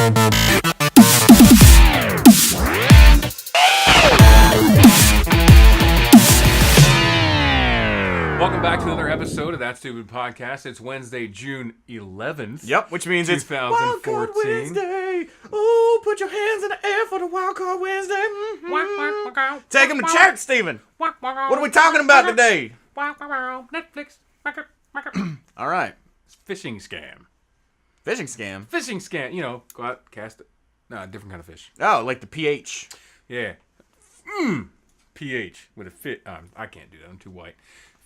Welcome back to another episode of That Stupid Podcast. It's Wednesday, June 11th. Yep, which means it's 2014. Wildcard Wednesday. Oh, put your hands in the air for the Wildcard Wednesday. Mm-hmm. Take them to church, Stephen. What are we talking about today? Netflix. All right. Fishing scam. Fishing scam? Fishing scam. You know, go out, cast it. No, different kind of fish. Oh, like the pH. Yeah. pH with a fit. I can't do that. I'm too white.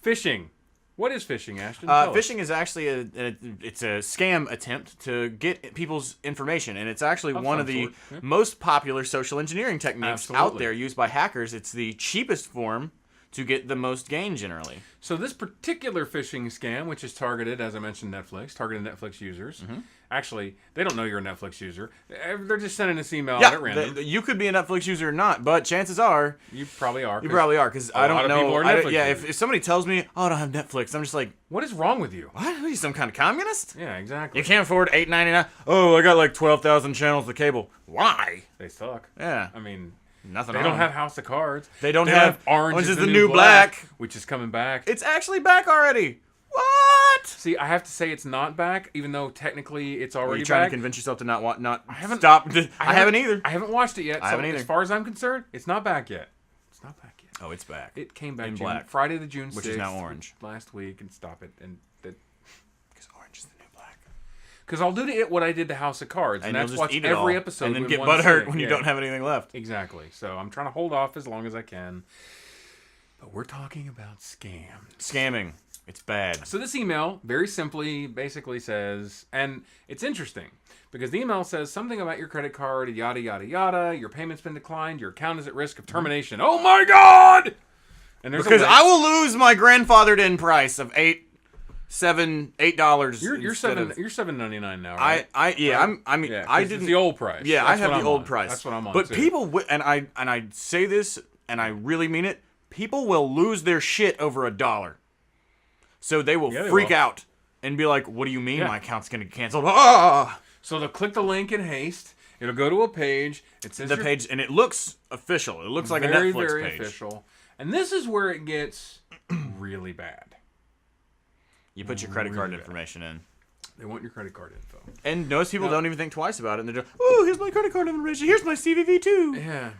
Fishing. What is fishing, Ashton? Fishing is actually it's a scam attempt to get people's information, and it's actually one of the most popular social engineering techniques out there used by hackers. It's the cheapest form to get the most gain generally. So this particular phishing scam, which is targeted, as I mentioned, targeted Netflix users. Mm-hmm. Actually, they don't know you're a Netflix user. They're just sending this email out at random. You could be a Netflix user or not, but chances are... You probably are. You probably are, because I don't know... If somebody tells me, oh, I don't have Netflix, I'm just like... What is wrong with you? What? Are you some kind of communist? Yeah, exactly. You can't afford $8.99? Oh, I got like 12,000 channels of cable. Why? They suck. Yeah. I mean... Nothing. They don't have House of Cards. They don't have Orange is the New Black, which is coming back. It's actually back already. What? See, I have to say it's not back, even though technically it's already back. Are you trying to convince yourself to not I haven't stop? I haven't either. I haven't watched it yet. I haven't either. As far as I'm concerned, it's not back yet. It's not back yet. Oh, it's back. It came back in black. Friday the June 6th, which is now orange. Last week, and stop it. And because orange is the new black. Because I'll do to it what I did to House of Cards, and that's watch every episode and then get butthurt when you don't have anything left. Exactly. So I'm trying to hold off as long as I can. But we're talking about scams. Scamming. It's bad. So this email, very simply, basically says, and it's interesting, because the email says something about your credit card, yada, yada, yada, your payment's been declined, your account is at risk of termination. Oh my God! And there's because I will lose my grandfathered in price of $8. You're $7.99 now, right? I didn't. It's the old price. Yeah, I have the old price. That's what I'm on. But too. people, and I say this, and I really mean it. People will lose their shit over $1. So they will freak out and be like, "What do you mean my account's going to get canceled?" Ah! So they'll click the link in haste. It'll go to a page. It says the page, and it looks official. It looks like a Netflix very page. Official. And this is where it gets really bad. You put your credit card information in. They want your credit card info. And most people don't even think twice about it. And they're just, oh, here's my credit card information. Here's my CVV too. Yeah.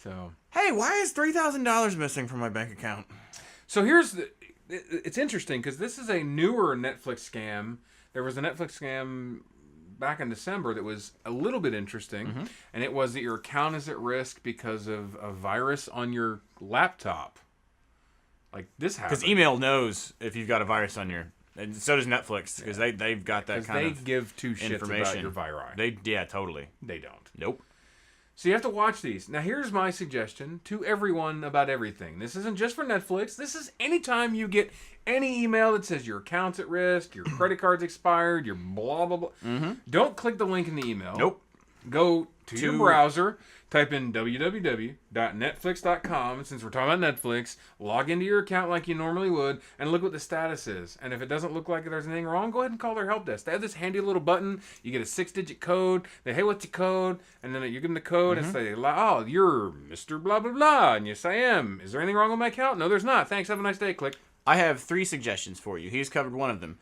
So. Hey, why is $3,000 missing from my bank account? So it's interesting because this is a newer Netflix scam. There was a Netflix scam back in December that was a little bit interesting. And it was that your account is at risk because of a virus on your laptop. Like this happens. Because email knows if you've got a virus on your, and so does Netflix because they've got that kind of they give two shits about your viri. Totally. They don't. Nope. So you have to watch these. Now here's my suggestion to everyone about everything. This isn't just for Netflix. This is anytime you get any email that says your account's at risk, your credit card's expired, your blah blah blah. Don't click the link in the email. Nope. Go to your browser, type in www.netflix.com, and since we're talking about Netflix, log into your account like you normally would, and look what the status is. And if it doesn't look like there's anything wrong, go ahead and call their help desk. They have this handy little button. You get a 6-digit code. They, hey, what's your code? And then you give them the code and say, oh, you're Mr. Blah, blah, blah. And yes, I am. Is there anything wrong with my account? No, there's not. Thanks. Have a nice day. Click. I have 3 suggestions for you. He's covered one of them.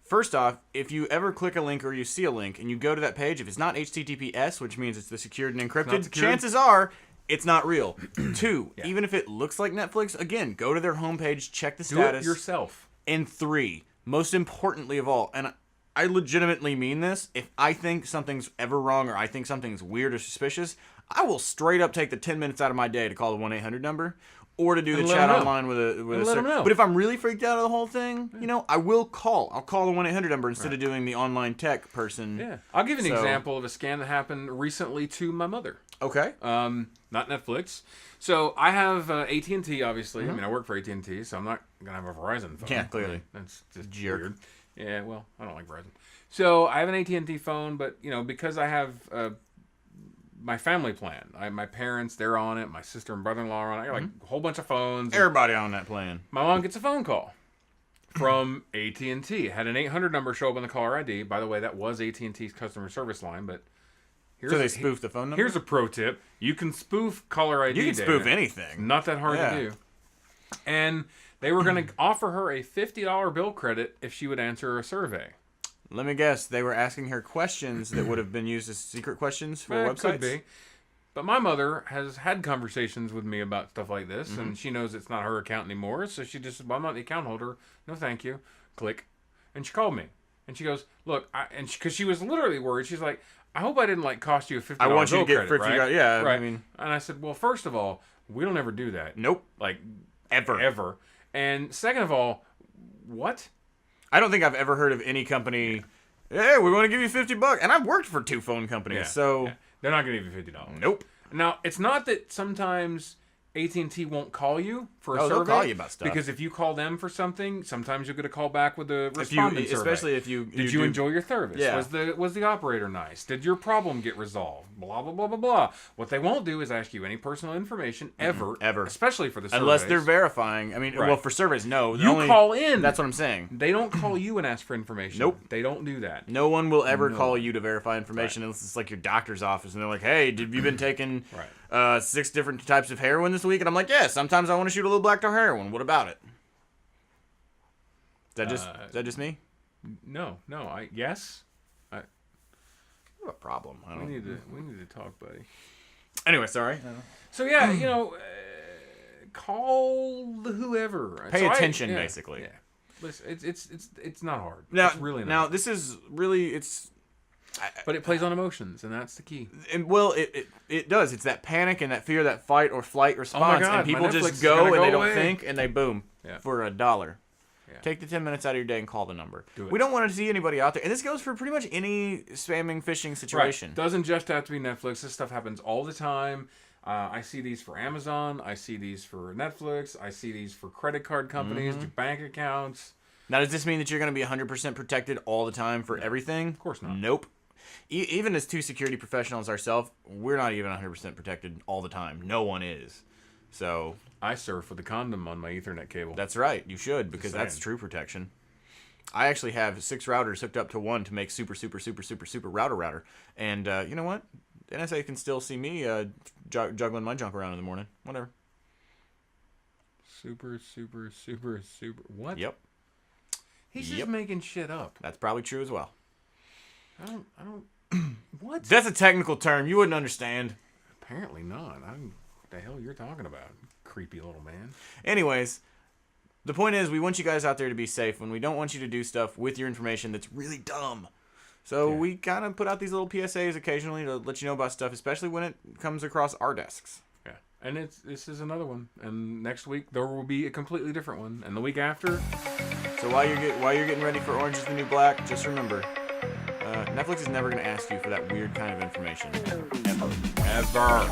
First off, if you ever click a link or you see a link and you go to that page, if it's not HTTPS, which means it's the secured and encrypted, chances are it's not real. 2, even if it looks like Netflix, again, go to their homepage, check the status. Do it yourself. And 3, most importantly of all, and I legitimately mean this, if I think something's ever wrong or I think something's weird or suspicious, I will straight up take the 10 minutes out of my day to call the 1-800 number. Or to do the chat online with a let them know. But if I'm really freaked out of the whole thing, I will call. I'll call the 1-800 number instead of doing the online tech person. Yeah. I'll give you an example of a scam that happened recently to my mother. Okay. Not Netflix. So I have AT&T, obviously. I mean, I work for AT&T, so I'm not going to have a Verizon phone. Yeah, clearly. That's just jerk. weird. Yeah, well, I don't like Verizon. So I have an AT&T phone, but, because I have my family plan. My parents, they're on it. My sister and brother-in-law are on it. I got like a whole bunch of phones. Everybody on that plan. My mom gets a phone call from AT&T. Had an 800 number show up on the caller ID. By the way, that was AT&T's customer service line, but So they spoof the phone number? Here's a pro tip. You can spoof caller ID You can data. spoof anything. Not that hard Yeah. to do. And they were going to offer her a $50 bill credit if she would answer a survey. Let me guess. They were asking her questions that would have been used as secret questions for websites? Could be. But my mother has had conversations with me about stuff like this, and she knows it's not her account anymore, so she just said, well, I'm not the account holder. No, thank you. Click. And she called me. And she goes, look, because she was literally worried. She's like, I hope I didn't, cost you a $50 I want you bill to get credit, right? Yeah, right. I mean... And I said, well, first of all, we don't ever do that. Nope. Ever. Ever. And second of all, what? I don't think I've ever heard of any company... Hey, we want to give you $50, and I've worked for 2 phone companies, so they're not going to give you $50. Nope. Now it's not that sometimes AT&T won't call you for a survey. They'll call you about stuff because if you call them for something, sometimes you'll get a call back with a respondent survey. Especially if you did you enjoy your service? Yeah. Was the operator nice? Did your problem get resolved? Blah blah blah blah blah. What they won't do is ask you any personal information ever, especially for the surveys. Unless they're verifying. I mean, well, for surveys, no. You call in. That's what I'm saying. They don't call you and ask for information. Nope. They don't do that. No one will ever call you to verify information unless it's like your doctor's office and they're like, hey, have you been taking 6 different types of heroin this week? And I'm like, yeah, sometimes I want to shoot a little black tar heroin. What about it? Is that just me? No. Yes. I have a problem. We need to talk, buddy. Anyway, sorry. So yeah, call the whoever. Pay attention, basically. Yeah. Listen, it's not hard. Now, it's really not. Now this is really but it plays on emotions, and that's the key. And well, it does. It's that panic and that fear, that fight or flight response, God, and people just Netflix go and go they don't away. think, and they boom for $1. Yeah. Take the 10 minutes out of your day and call the number. Do it. We don't want to see anybody out there, and this goes for pretty much any spamming, phishing situation. Right. Doesn't just have to be Netflix. This stuff happens all the time. I see these for Amazon. I see these for Netflix. I see these for credit card companies, your bank accounts. Now, does this mean that you're going to be 100% protected all the time for everything? Of course not. Nope. Even as 2 security professionals ourselves, we're not even 100% protected all the time. No one is. So I surf with a condom on my Ethernet cable. That's right. You should, because that's true protection. I actually have 6 routers hooked up to one to make super router. And you know what? NSA can still see me juggling my junk around in the morning. Whatever. Super. What? Yep. He's just making shit up. That's probably true as well. I don't. What? That's a technical term. You wouldn't understand. Apparently not. I don't know what the hell you're talking about, creepy little man. Anyways, the point is we want you guys out there to be safe when we don't want you to do stuff with your information that's really dumb. So we kind of put out these little PSAs occasionally to let you know about stuff, especially when it comes across our desks. Yeah. And this is another one. And next week there will be a completely different one. And the week after. So while you're getting ready for Orange is the New Black, just remember, Netflix is never going to ask you for that weird kind of information. Ever.